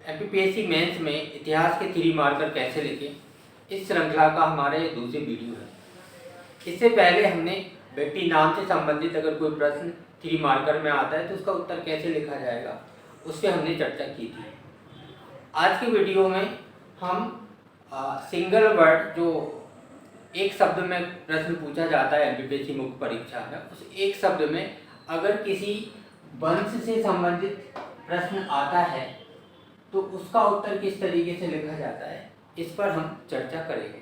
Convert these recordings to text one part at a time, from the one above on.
MPPSC mains में इतिहास के 3 मार्कर कैसे लिखें, इस श्रृंखला का हमारा ये दूसरी वीडियो है। इससे पहले हमने व्यक्ति नाम से संबंधित अगर कोई प्रश्न 3 मार्कर में आता है तो उसका उत्तर कैसे लिखा जाएगा, उससे हमने चर्चा की थी। आज की वीडियो में हम सिंगल वर्ड, जो एक शब्द में प्रश्न पूछा जाता है एमपीपीएससी मुख्य परीक्षा में, उस एक शब्द में अगर किसी वंश से संबंधित प्रश्न आता है तो उसका उत्तर किस तरीके से लिखा जाता है, इस पर हम चर्चा करेंगे।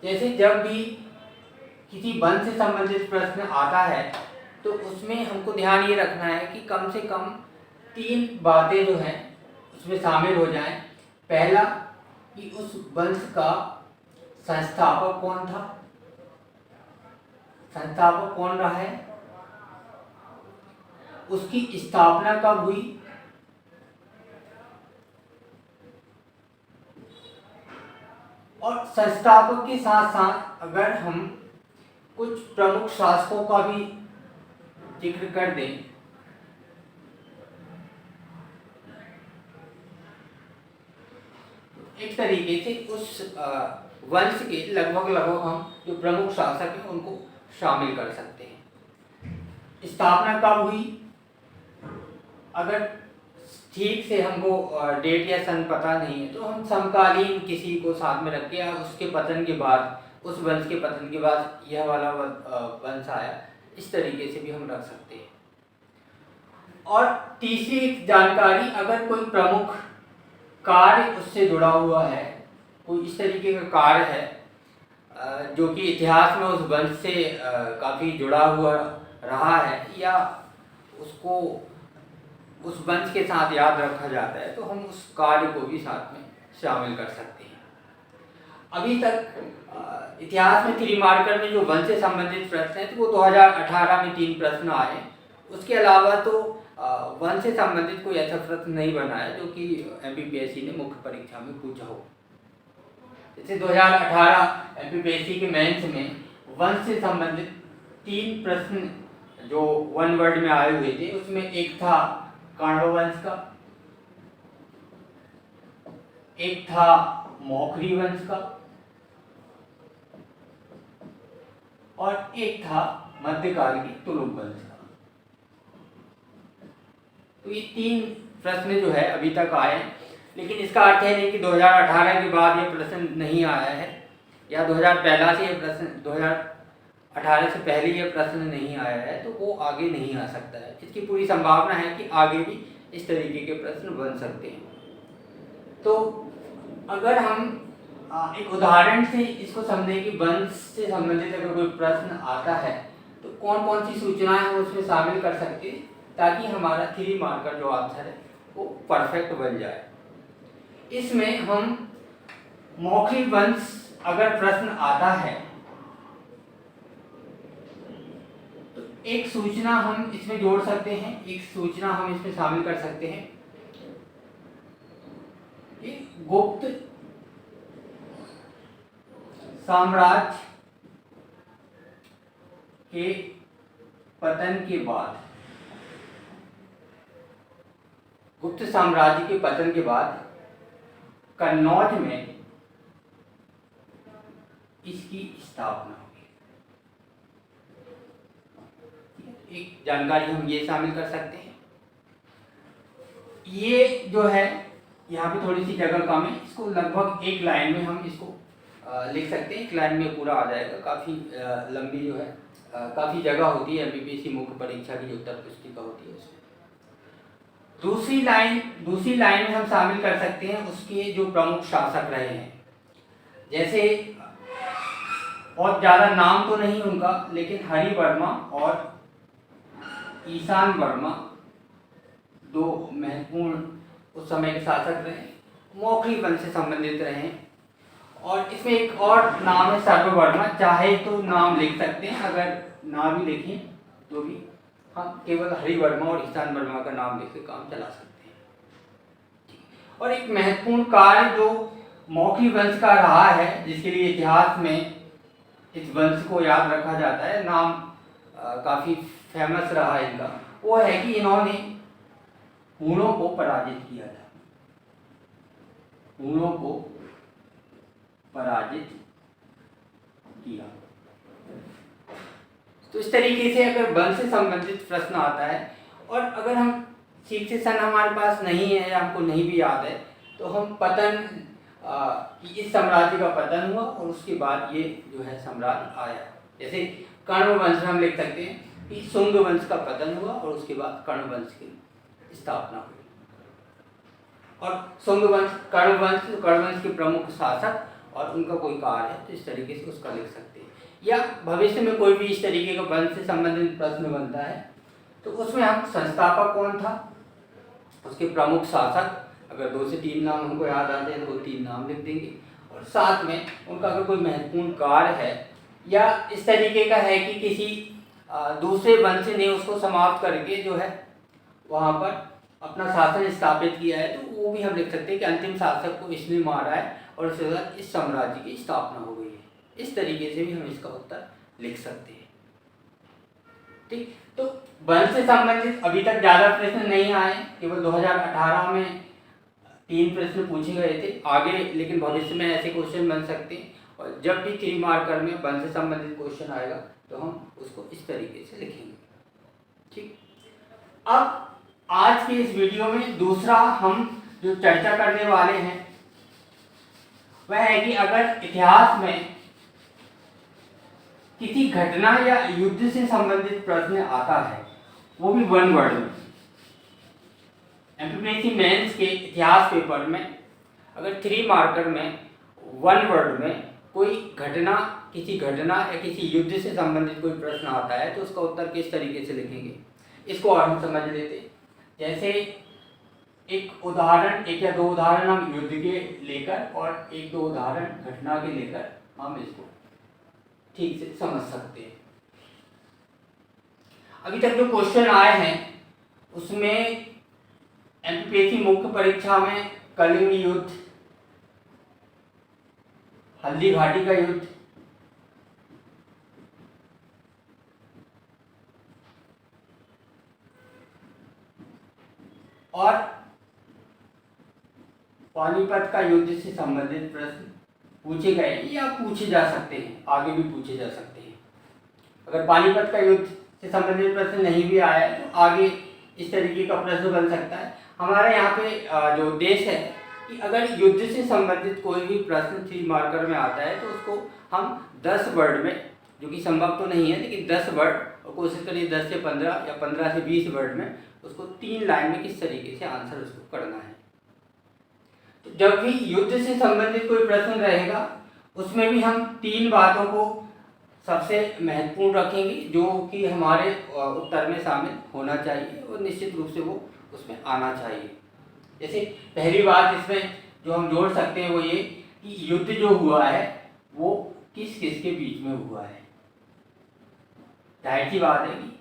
जैसे जब भी किसी वंश से संबंधित प्रश्न आता है तो उसमें हमको ध्यान ये रखना है कि कम से कम 3 बातें जो हैं उसमें शामिल हो जाएं। पहला, कि उस वंश का संस्थापक कौन था, संस्थापक कौन रहा है, उसकी स्थापना कब हुई, और संस्थापक के साथ साथ अगर हम कुछ प्रमुख शासकों का भी जिक्र कर दें, एक तरीके से उस वंश के लगभग हम जो प्रमुख शासक हैं उनको शामिल कर सकते हैं। स्थापना कब हुई, अगर ठीक से हमको डेट या सन पता नहीं है तो हम समकालीन किसी को साथ में रख के, या उसके पतन के बाद, उस वंश के पतन के बाद यह वाला वंश आया, इस तरीके से भी हम रख सकते हैं। और तीसरी जानकारी, अगर कोई प्रमुख कार्य उससे जुड़ा हुआ है, कोई इस तरीके का कार्य है जो कि इतिहास में उस वंश से काफ़ी जुड़ा हुआ रहा है, या उसको उस वंश के साथ याद रखा जाता है, तो हम उस कार्य को भी साथ में शामिल कर सकते हैं। अभी तक इतिहास में 3 मार्कर में जो वंश से संबंधित प्रश्न हैं तो वो 2018 में 3 प्रश्न आए। उसके अलावा तो वंश से संबंधित कोई ऐसा प्रश्न नहीं बना है जो कि एमपीपीएससी ने मुख्य परीक्षा में पूछा हो। जैसे 2018 एमपीपीएससी के मेंस में वंश से संबंधित 3 प्रश्न जो 1 वर्ड में आए हुए थे, उसमें एक था काण्व वंश का, एक था मौखरी वंश का, और एक था मध्यकाल की तुलुक वंश का। तो ये 3 प्रश्न जो है अभी तक आए, लेकिन इसका अर्थ है नहीं कि 2018 के बाद ये प्रश्न नहीं आया है, या 2018 से ये प्रश्न 2018 से पहले ये प्रश्न नहीं आया है तो वो आगे नहीं आ सकता है। इसकी पूरी संभावना है कि आगे भी इस तरीके के प्रश्न बन सकते हैं। तो अगर हम एक उदाहरण से इसको समझें कि वंश से संबंधित अगर कोई प्रश्न आता है तो कौन कौन सी सूचनाएं हम उसमें शामिल कर सकते हैं, ताकि हमारा 3 मार्कर जो आंसर है वो परफेक्ट बन जाए। इसमें हम मौखरी वंश अगर प्रश्न आता है तो एक सूचना हम इसमें जोड़ सकते हैं, एक सूचना हम इसमें शामिल कर सकते हैं कि गुप्त साम्राज्य के पतन के बाद, गुप्त साम्राज्य के पतन के बाद कन्नौज में इसकी स्थापना हुई। एक जानकारी हम ये शामिल कर सकते हैं। ये जो है यहाँ पे थोड़ी सी जगह कम है, इसको लगभग एक लाइन में हम इसको लिख सकते हैं। एक लाइन में पूरा आ जाएगा। काफ़ी लंबी जो है, काफ़ी जगह होती है एमपीपीएससी मुख्य परीक्षा की जो उत्तर पुस्तिका होती है उसमें। दूसरी लाइन में हम शामिल कर सकते हैं उसके जो प्रमुख शासक रहे हैं। जैसे बहुत ज़्यादा नाम तो नहीं उनका, लेकिन हरि वर्मा और ईशान वर्मा 2 महत्वपूर्ण उस समय के शासक रहे, मौखरी वंश से संबंधित रहे। और इसमें एक और नाम है सर्ववर्मा, चाहे तो नाम लिख सकते हैं, अगर ना भी लिखें तो भी हम केवल हरि वर्मा और ईशान वर्मा का नाम लिख के काम चला सकते हैं। और एक महत्वपूर्ण कार्य जो मौखरी वंश का रहा है, जिसके लिए इतिहास में इस वंश को याद रखा जाता है, नाम काफ़ी फेमस रहा है इनका, वो है कि इन्होंने हूणों को पराजित किया था। हुणों को पराजित किया। तो इस तरीके से अगर वंश से संबंधित प्रश्न आता है और अगर हम ठीक से सन हमारे पास नहीं है या हमको नहीं भी याद है तो हम पतन कि इस साम्राज्य का पतन हुआ और उसके बाद ये जो है सम्राट आया। जैसे कर्ण वंश हम लिख सकते हैं कि शुंग वंश का पतन हुआ और उसके बाद कर्ण वंश की स्थापना हुई। और शुंग वंश कर्ण वंश के प्रमुख शासक और उनका कोई कार्य है तो इस तरीके से उसका लिख सकते हैं। या भविष्य में कोई भी इस तरीके का वंश से संबंधित प्रश्न बनता है तो उसमें हम संस्थापक कौन था, उसके प्रमुख शासक, अगर 2 से 3 नाम हमको याद आते हैं तो वो 3 नाम लिख देंगे और साथ में उनका अगर कोई महत्वपूर्ण कार्य है या इस तरीके का है कि किसी दूसरे वंश ने उसको समाप्त करके जो है वहाँ पर अपना शासन स्थापित किया है तो वो भी हम लिख सकते हैं कि अंतिम शासक को इसने मारा है और उसके बाद इस साम्राज्य की स्थापना हो गई है। इस तरीके से भी हम इसका उत्तर लिख सकते हैं। ठीक, तो वंश से संबंधित अभी तक ज़्यादा प्रश्न नहीं आए, केवल 2018 में 3 प्रश्न पूछे गए थे आगे, लेकिन भविष्य में ऐसे क्वेश्चन बन सकते हैं और जब भी 3 मार्कर में वंश से संबंधित क्वेश्चन आएगा तो हम उसको इस तरीके से लिखेंगे। ठीक, अब आज के इस वीडियो में दूसरा हम जो चर्चा करने वाले हैं वह है कि अगर इतिहास में किसी घटना या युद्ध से संबंधित प्रश्न आता है वो भी 1 वर्ड में, एमपीएससी मेंस के इतिहास पेपर में अगर 3 मार्कर में 1 वर्ड में कोई घटना, किसी घटना या किसी युद्ध से संबंधित कोई प्रश्न आता है तो उसका उत्तर किस तरीके से लिखेंगे इसको और हम समझ लेते हैं। जैसे एक उदाहरण, 1 या 2 उदाहरण हम युद्ध के लेकर और 1-2 उदाहरण घटना के लेकर हम इसको ठीक से समझ सकते हैं। अभी तक जो क्वेश्चन आए हैं उसमें एमपीएससी मुख्य परीक्षा में कलिंग युद्ध, हल्दी घाटी का युद्ध, और पानीपत का युद्ध से संबंधित प्रश्न पूछे गए या पूछे जा सकते हैं, आगे भी पूछे जा सकते हैं। अगर पानीपत का युद्ध से संबंधित प्रश्न नहीं भी आया है तो आगे इस तरीके का प्रश्न बन सकता है। हमारे यहाँ पे जो उद्देश्य है कि अगर युद्ध से संबंधित कोई भी प्रश्न 3 मार्कर में आता है तो उसको हम 10 वर्ड में, जो कि संभव तो नहीं है लेकिन 10 वर्ड, और कोशिश करिए 10 से 15 या 15 से 20 वर्ड में उसको 3 लाइन में किस तरीके से आंसर उसको करना है। तो जब भी युद्ध से संबंधित कोई प्रश्न रहेगा उसमें भी हम 3 बातों को सबसे महत्वपूर्ण रखेंगे जो कि हमारे उत्तर में शामिल होना चाहिए और निश्चित रूप से वो उसमें आना चाहिए। जैसे पहली बात इसमें जो हम जोड़ सकते हैं वो ये कि युद्ध जो हुआ है वो किस किस के बीच में हुआ है। जाहिर सी बात है कि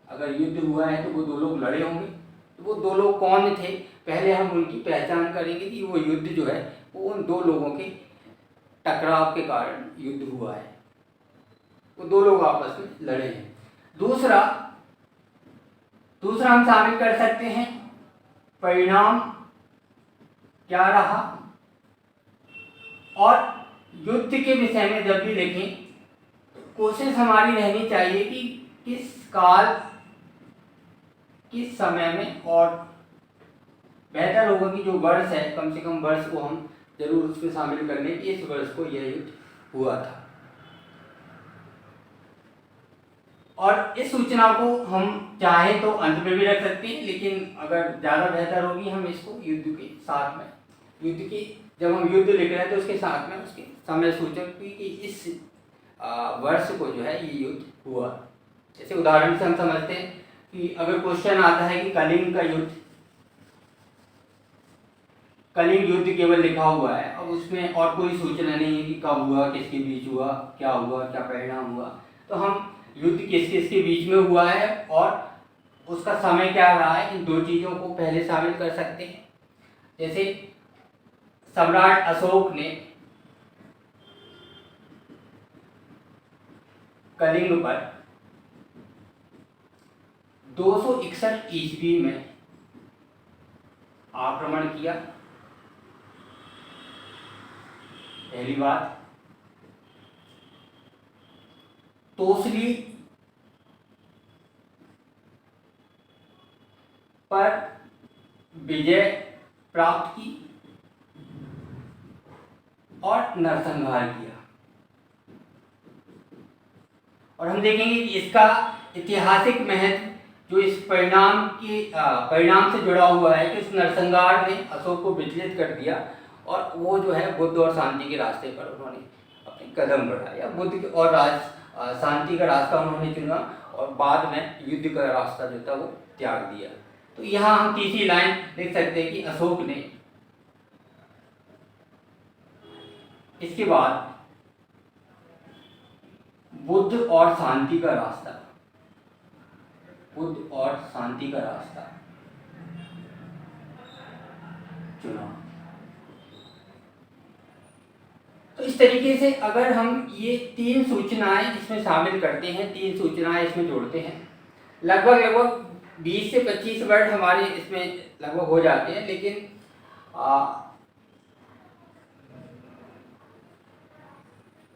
अगर युद्ध हुआ है तो वो 2 लोग लड़े होंगे, तो वो 2 लोग कौन थे, पहले हम उनकी पहचान करेंगे कि वो युद्ध जो है वो उन 2 लोगों के टकराव के कारण युद्ध हुआ है, वो 2 लोग आपस में लड़े हैं। दूसरा हम शामिल कर सकते हैं परिणाम क्या रहा, और युद्ध के विषय में जब भी लिखें तो कोशिश हमारी रहनी चाहिए कि किस काल, किस समय में, और बेहतर होगा कि जो वर्ष है कम से कम वर्ष को हम जरूर उसमें शामिल कर लें कि इस वर्ष को यह युद्ध हुआ था। और इस सूचना को हम चाहे तो अंत में भी रख सकते हैं, लेकिन अगर ज़्यादा बेहतर होगी हम इसको युद्ध के साथ में, युद्ध की जब हम युद्ध लिख रहे हैं तो उसके साथ में उसके समय सूचक कि इस वर्ष को जो है ये युद्ध हुआ। जैसे उदाहरण से हम समझते हैं कि अगर क्वेश्चन आता है कि कलिंग का युद्ध, कलिंग युद्ध केवल लिखा हुआ है, अब उसमें और कोई सूचना नहीं है कि कब हुआ, किसके बीच हुआ, क्या परिणाम हुआ, तो हम युद्ध किस किस के बीच में हुआ है और उसका समय क्या रहा है, इन 2 चीज़ों को पहले शामिल कर सकते हैं। जैसे सम्राट अशोक ने कलिंग पर 261 ईस्वी में आक्रमण किया पहली बात, तोसली पर विजय प्राप्त की और नरसंहार किया। और हम देखेंगे कि इसका ऐतिहासिक महत्व जो इस परिणाम से जुड़ा हुआ है कि उस नरसंहार ने अशोक को विचलित कर दिया और वो जो है बुद्ध और शांति के रास्ते पर उन्होंने अपने कदम बढ़ाया। बुद्ध और शांति का रास्ता उन्होंने चुना और बाद में युद्ध का रास्ता जो था वो त्याग दिया। तो यहाँ हम तीसरी लाइन लिख सकते हैं कि अशोक ने इसके बाद बुद्ध और शांति का रास्ता चुना। तो इस तरीके से अगर हम ये 3 सूचनाएं इसमें शामिल करते हैं, 3 सूचनाएं इसमें जोड़ते हैं, लगभग 20 से 25 वर्ड हमारे इसमें लगभग हो जाते हैं। लेकिन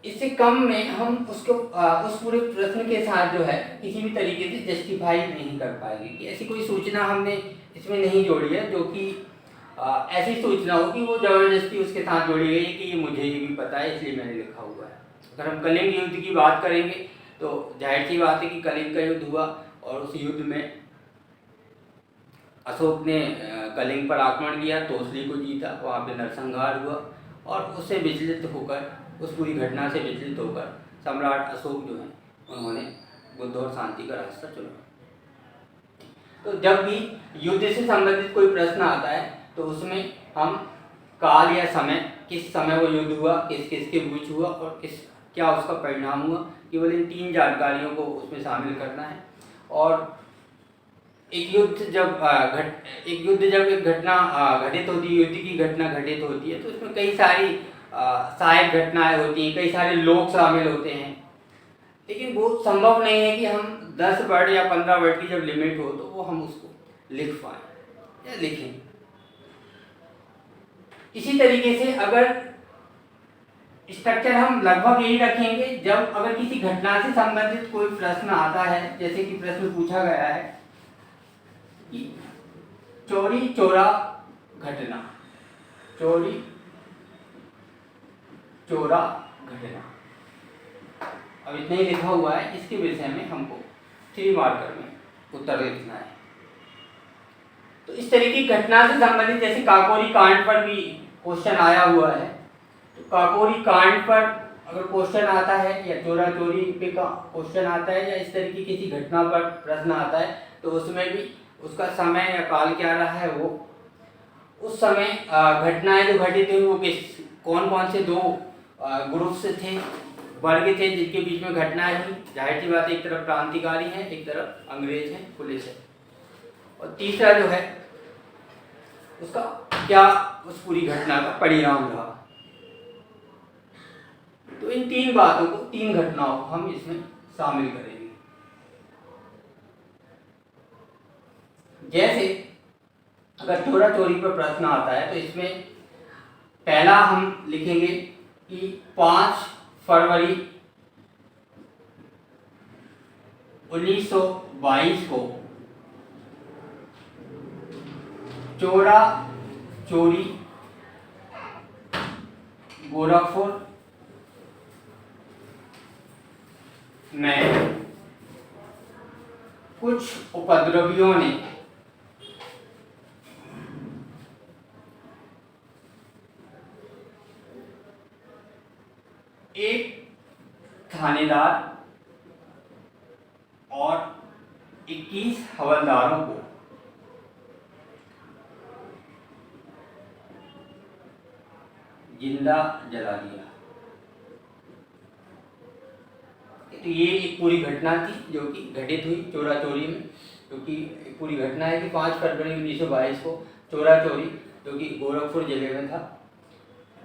इससे कम में हम उसको उस पूरे प्रश्न के साथ जो है किसी भी तरीके से जस्टिफाई नहीं कर पाएंगे कि ऐसी कोई सूचना हमने इसमें नहीं जोड़ी है जो कि ऐसी सूचना हो कि वो जबरदस्ती उसके साथ जोड़ी गई है कि ये मुझे ये भी पता है इसलिए मैंने लिखा हुआ है। अगर हम कलिंग युद्ध की बात करेंगे तो जाहिर सी बात है कि कलिंग का युद्ध हुआ और उस युद्ध में अशोक ने कलिंग पर आक्रमण किया, तोसली को जीता, वहाँ पे नरसंहार हुआ और उससे विचलित होकर, उस पूरी घटना से विचलित होकर सम्राट अशोक जो है उन्होंने बुद्ध और शांति का रास्ता चुना। तो जब भी युद्ध से संबंधित कोई प्रश्न आता है तो उसमें हम काल या समय, किस समय वो युद्ध हुआ, किस किस के बीच हुआ और क्या उसका परिणाम हुआ, केवल इन 3 जानकारियों को उसमें शामिल करना है। और एक युद्ध जब एक घटना घटित होती है, युद्ध की घटना घटित होती है तो उसमें कई सारी सहायक घटनाएं होती हैं, कई सारे लोग शामिल होते हैं। लेकिन वो संभव नहीं है कि हम 10 वर्ड या 15 वर्ड की जब लिमिट हो तो वो हम उसको लिख पाएँ या लिखें। इसी तरीके से अगर स्ट्रक्चर हम लगभग यही रखेंगे, जब अगर किसी घटना से संबंधित कोई प्रश्न आता है, जैसे कि प्रश्न पूछा गया है कि चोरी चोरा घटना, चोरी चोरा घटना, अब इतना ही लिखा हुआ है, इसके विषय में हमको 3 मार्कर में उत्तर लिखना है। तो इस तरह की घटना से संबंधित जैसे काकोरी कांड पर भी क्वेश्चन आया हुआ है, तो काकोरी कांड पर अगर क्वेश्चन आता है या चोरा चोरी पे का क्वेश्चन आता है या इस तरह की किसी घटना पर प्रश्न आता है तो उसमें भी उसका समय या काल क्या रहा है, वो उस समय घटनाएं जो घटित हुई वो कौन कौन से 2 ग्रुप से थे, वर्ग थे जिनके बीच में घटनाएं हुई। जाहिर सी बात है, एक तरफ क्रांतिकारी हैं, एक तरफ अंग्रेज हैं, पुलिस है, और तीसरा जो है उसका क्या उस पूरी घटना का परिणाम रहा। तो इन 3 बातों को, 3 घटनाओं को हम इसमें शामिल करेंगे। जैसे अगर चोरा चोरी पर प्रश्न आता है तो इसमें पहला हम लिखेंगे कि 5 फरवरी 1922 को चोरा चोरी गोरखपुर में कुछ उपद्रवियों ने एक थानेदार और 21 हवलदारों को जिंदा जला दिया। तो ये एक पूरी घटना थी जो कि घटित हुई चोरा चोरी में, क्योंकि एक पूरी घटना है कि 5 फरवरी 1922 को चोरा चोरी जो कि गोरखपुर जिले में था,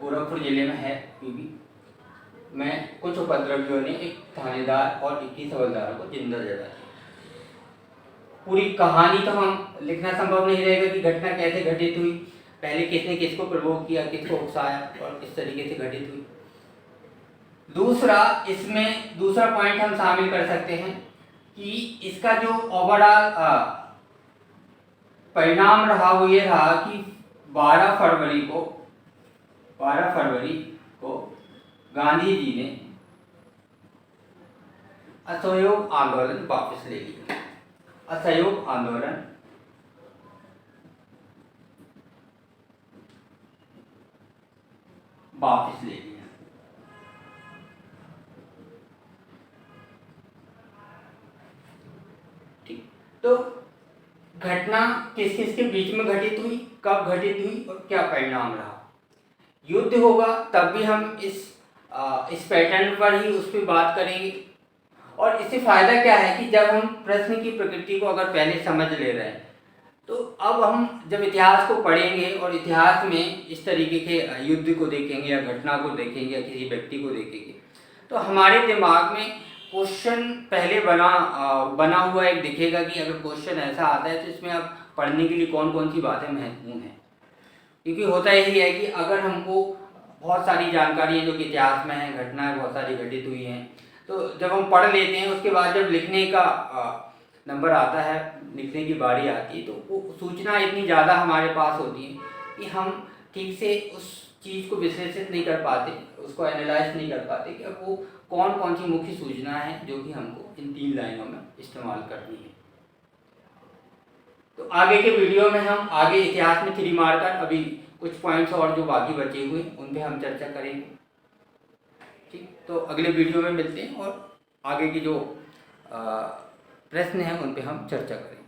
गोरखपुर जिले में है यूपी में, कुछ उपद्रवियों ने एक थानेदार और 21 हवलदारों को जिंदा जला दिया। पूरी कहानी तो हम लिखना संभव नहीं रहेगा कि घटना कैसे घटित हुई, पहले किसने किसको प्रवोक किया, किसको उकसाया और किस तरीके से घटित हुई। दूसरा, इसमें दूसरा पॉइंट हम शामिल कर सकते हैं कि इसका जो ओवरऑल परिणाम रहा वो ये रहा कि 12 फरवरी को गांधी जी ने असहयोग आंदोलन वापस ले लिया। असहयोग आंदोलन वापस ले लिया। ठीक, तो घटना किस किस के बीच में घटित हुई, कब घटित हुई और क्या परिणाम रहा। युद्ध होगा तब भी हम इस पैटर्न पर ही उस पर बात करेंगे। और इससे फायदा क्या है कि जब हम प्रश्न की प्रकृति को अगर पहले समझ ले रहे हैं तो अब हम जब इतिहास को पढ़ेंगे और इतिहास में इस तरीके के युद्ध को देखेंगे या घटना को देखेंगे या किसी व्यक्ति को देखेंगे तो हमारे दिमाग में क्वेश्चन पहले बना हुआ एक दिखेगा कि अगर क्वेश्चन ऐसा आता है तो इसमें अब पढ़ने के लिए कौन कौन सी बातें महत्वपूर्ण हैं। क्योंकि होता यही है कि अगर हमको बहुत सारी जानकारी है जो कि इतिहास में है, घटनाएं बहुत सारी घटित हुई हैं, तो जब हम पढ़ लेते हैं उसके बाद जब लिखने का नंबर आता है, लिखने की बारी आती है, तो वो सूचना इतनी ज़्यादा हमारे पास होती है कि हम ठीक से उस चीज़ को विश्लेषित नहीं कर पाते, उसको एनालाइज नहीं कर पाते कि अब वो कौन कौन सी मुख्य सूचना है जो कि हमको इन 3 लाइनों में इस्तेमाल करनी है। तो आगे के वीडियो में हम आगे इतिहास में 3 मार्कर अभी कुछ पॉइंट्स और जो बाकी बचे हुए उन पे हम चर्चा करेंगे। ठीक, तो अगले वीडियो में मिलते हैं और आगे की जो प्रश्न हैं उन पे हम चर्चा करेंगे।